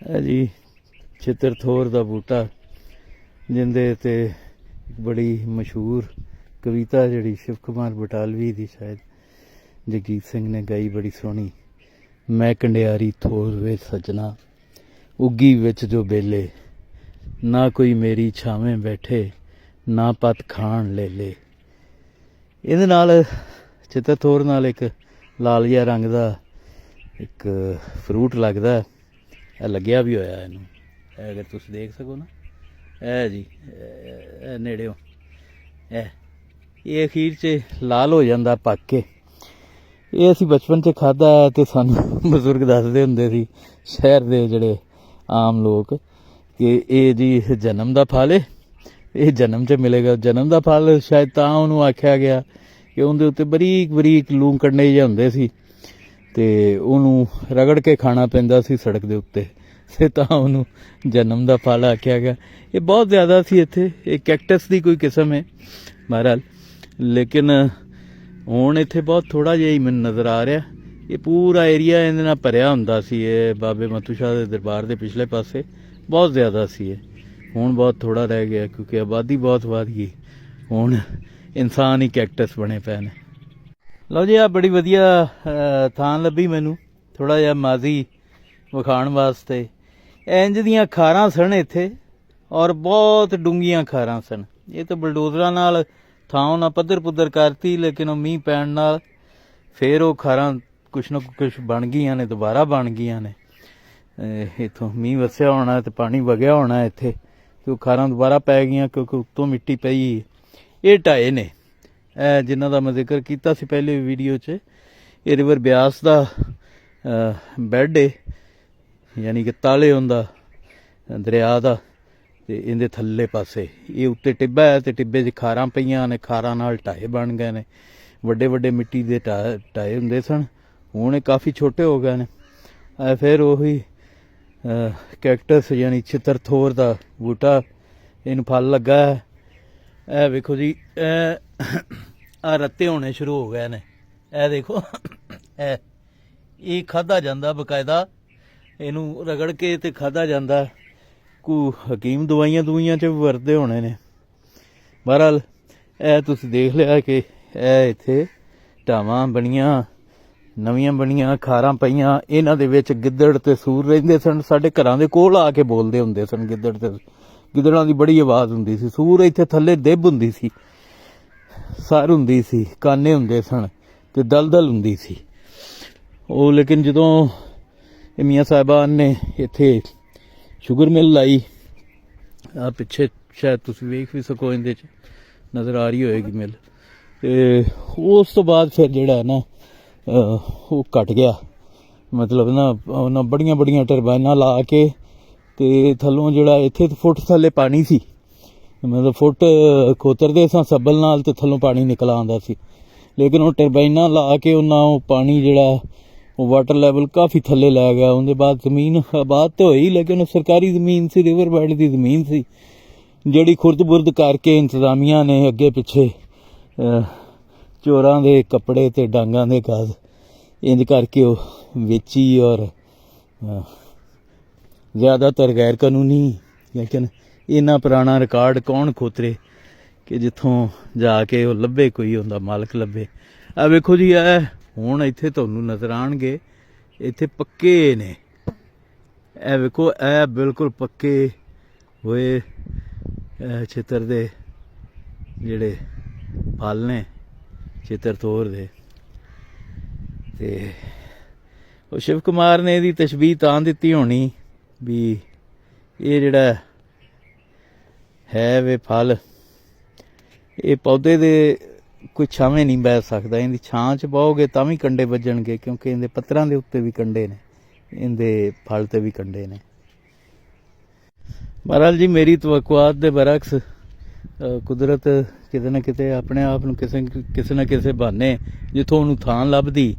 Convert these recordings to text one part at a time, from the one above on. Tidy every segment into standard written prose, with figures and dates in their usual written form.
है जी चित्रथोर का बूटा जिंदे ते बड़ी मशहूर कविता जी शिव कुमार बटालवी की शायद जगजीत सिंह ने गाई बड़ी सोहनी। मैं कंडियारी थोर वे सजना उगी विच जो बेले ना कोई मेरी छावें बैठे ना पत खाण ले ले। ਇਹਦੇ ਨਾਲ चित्रथोर नाल एक लाल जिहा रंग का एक फ्रूट लगता है। लग्या भी होया इनू अगर तुम देख सको ना है जी नेड़े ये अखीर च लाल हो जाता पक के। ये असी बचपन च खाधा तो सानू बजुर्ग दसदे हुंदे सी शहर दे जिहड़े आम लोग कि ये जी जन्म का फल है, ये जन्म च मिलेगा। जन्म का फल शायद तां उहनूं आख्या गया कि उहदे उत्ते बरीक बरीक लूं कण्डे जे हुंदे सी ते उहनूं रगड़ के खाना पैंदा सी सड़क दे उत्ते ते तां उहनूं जन्म का फल आख्या गया। ये बहुत ज़्यादा सी इत्थे, ये कैक्टस की कोई किस्म है बहरहाल, लेकिन हुण इत्थे बहुत थोड़ा जिहा ही मैनूं नज़र आ रहा। ये पूरा एरिया इहदे नाल भरिया हुंदा सी। ये बाबे मतू शाह दे दरबार दे पिछले पासे बहुत ज़्यादा सी। हुण बहुत थोड़ा रह गया क्योंकि आबादी बहुत वध गई। हुण इंसान ही कैक्टस बने पे ने। लो जी आ बड़ी वधिया थां लभी मैनू थोड़ा जिहा माजी विखाण वास्ते। इंज दियां खारां सन इत्थे और बहुत डूंघियां खारां सन। ये तो बलडोजरां नाल थां उन्हां पद्धर पुद्धर करती, लेकिन मींह पैण नाल फिर वो खारां कुछ ना कुछ बन गईयां ने, दोबारा बन गईयां ने। इत्थों मींह वस्या होना तो पानी वगया होना इत्थे ते खारां दोबारा पै गईयां क्योंकि उत्तों मिट्टी पई। ये ढाए ने जिन्हां दा मैं जिक्र कीता सी पहले वीडियो च। ये रिवर ब्यास का बैड है, यानी कि ताले हुंदा दरिया का, ते इहदे थल्ले पासे ये उत्ते टिब्बा है ते टिब्बे च खारां पईयां ने, खारां नाल ढाए बन गए ने। वड्डे वड्डे मिट्टी दे ढाए हुंदे सन, हुण ये काफ़ी छोटे हो गए ने। फिर उही कैक्टस यानी चित्रथोर का बूटा इन फल लगा है। ए वेखो जी आ रत्ते होने शुरू हो गए ने। ए देखो ये खाधा जांदा बकायदा, इनू रगड़ के ते खाधा जांदा। को हकीम दवाइयां च भी वरते होने ने। बहरहाल ए तुसीं देख लिया कि ए इत्थे ढावां बनियां नवीं बनियां खारां पईयां। इन्हां दे विच गिद्दड़ ते सूर रहिंदे सन। साडे घरां दे कोल आके बोलदे हुंदे सन गिद्दड़ ते। गिद्दड़ां दी बड़ी आवाज़ हुंदी सी। सूर इत्थे थल्ले दिब हुंदी सी, सर हुंदी सी, काने हुंदे सन ते दलदल हुंदी सी। ओ लेकिन जदों मियां साहिबान ने इत्थे शुगर मिल लाई, आ पिछे शायद तुसीं वेख भी सको, इहदे च नज़र आ रही होएगी मिल, ते उस तो बाद फिर जिहड़ा ना वो घट गया। मतलब ना उन्हें बड़ियां बड़ियां टरबाइनां ला के ते थल्लों जिहड़ा इत्थे फुट थल्ले पानी सी, मतलब फुट खोतरदे सां सब्बल नाल ते थल्लों पानी निकल आंदा सी। लेकिन वो टरबाइनां ला के उन्हां वो पानी जिहड़ा वो वाटर लैवल काफ़ी थल्ले लै गया। उनके बाद जमीन आबाद तो होई, लेकिन सरकारी ज़मीन सी, रिवर बैड की ज़मीन सी, जिहड़ी खुरद बुरद करके इंतजामिया ने अगे पिछे चोरां दे कपड़े ते डांगां दे गज इंज करके वेची। और ज़्यादातर गैर कानूनी, लेकिन इन्ना पुराना रिकॉर्ड कौन खोतरे कि जिथों जाके वो लभे कोई उनका मालक लभे। आ वेखो जी ए हुण इत्थे तुहानूं नज़र आउणगे, इत्थे पक्के ने। ए वेखो ए बिल्कुल पक्के होए चित्र दे जिहड़े फल ने चित्रथोर दे। ते वो शिव कुमार ने इहदी तशबीह तां दित्ती होनी भी ये जिहड़ा है वे फल, ये पौधे दे कोई छावें नहीं बह सकदा। इहदी छां च बहोगे तां भी कंडे वजणगे, क्योंकि इहदे पत्तरां दे उत्ते भी कंडे ने, इहदे फल ते भी कंडे ने। बहरहाल जी मेरी तवक्कुआत दे बरअक्स कुदरत किते ना किते अपने आप नूं किसे ना किसे बहाने जिथों उहनूं थां लभदी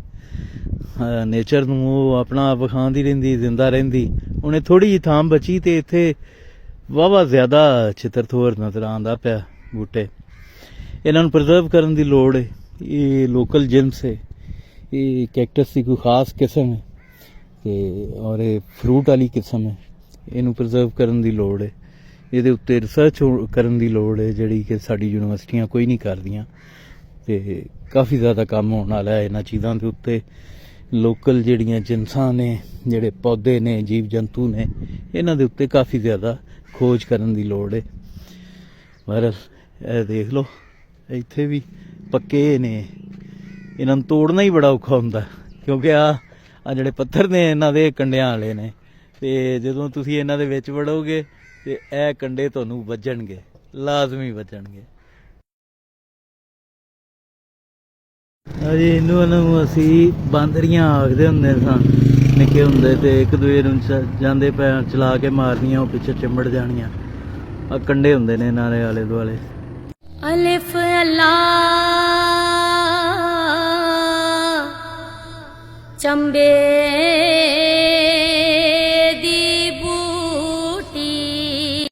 नेचर नूं अपना आप विखांदी रहिंदी, जिंदा रहिंदी। उन्हें थोड़ी जी थां बची ते इत्थे वाहवा ज़्यादा चित्रथोर नज़र आंदा पिया बूटे। इन्हां नूं प्रिजर्व करन दी लोड़ है। ये लोकल जिन्स है, ये कैक्टस की कोई खास किस्म है ते और ये फ्रूट वाली किस्म है। ਇਹਨੂੰ ਪ੍ਰੀਜ਼ਰਵ ਕਰਨ ਦੀ ਲੋੜ ਹੈ, ਇਹਦੇ ਉੱਤੇ ਰਿਸਰਚ ਕਰਨ ਦੀ ਲੋੜ ਹੈ, ਜਿਹੜੀ ਕਿ ਸਾਡੀ ਯੂਨੀਵਰਸਿਟੀਆਂ ਕੋਈ ਨਹੀਂ ਕਰਦੀਆਂ। ਤੇ ਕਾਫੀ ਜ਼ਿਆਦਾ ਕੰਮ ਹੋਣ ਵਾਲਾ ਹੈ ਇਹਨਾਂ ਚੀਜ਼ਾਂ ਦੇ ਉੱਤੇ। ਲੋਕਲ ਜਿਹੜੀਆਂ ਜਿਨਸਾਂ ਨੇ, ਜਿਹੜੇ ਪੌਦੇ ਨੇ, ਜੀਵ ਜੰਤੂ ਨੇ, ਇਹਨਾਂ ਦੇ ਉੱਤੇ ਕਾਫੀ ਜ਼ਿਆਦਾ ਖੋਜ ਕਰਨ ਦੀ ਲੋੜ ਹੈ। ਪਰ ਇਹ ਦੇਖ ਲਓ, ਇੱਥੇ ਵੀ ਪੱਕੇ ਨੇ, ਇਹਨਾਂ ਨੂੰ ਤੋੜਨਾ ਹੀ ਬੜਾ ਔਖਾ ਹੁੰਦਾ, ਕਿਉਂਕਿ ਆ ਜਿਹੜੇ ਪੱਥਰ ਨੇ ਇਹਨਾਂ ਦੇ ਕੰਡਿਆਂ ਵਾਲੇ ਨੇ, ਤੇ ਜਦੋਂ ਤੁਸੀਂ ਇਹਨਾਂ ਦੇ ਵਿੱਚ ਵੜੋਗੇ ਤੇ ਇਹ ਕੰਡੇ ਤੁਹਾਨੂੰ ਵੱਜਣਗੇ, ਲਾਜ਼ਮੀ ਵੱਜਣਗੇ। ਅਜੇ ਇਹਨੂੰ ਅਸੀਂ ਬਾਂਦਰੀਆਂ ਆਖਦੇ ਹੁੰਦੇ ਸਾਂ ਨਿੱਕੇ ਹੁੰਦੇ, ਤੇ ਇੱਕ ਦੂਜੇ ਨੂੰ ਜਾਂਦੇ ਪੈ ਚਲਾ ਕੇ ਮਾਰਨੀਆਂ, ਉਹ ਪਿੱਛੇ ਚਿੰਬੜ ਜਾਣੀਆਂ। ਆ ਕੰਡੇ ਹੁੰਦੇ ਨੇ ਇਹਨਾਂ ਦੇ ਆਲੇ ਦੁਆਲੇ। ਅਲਿਫ ਅੱਲਾ ਚੰਬੇ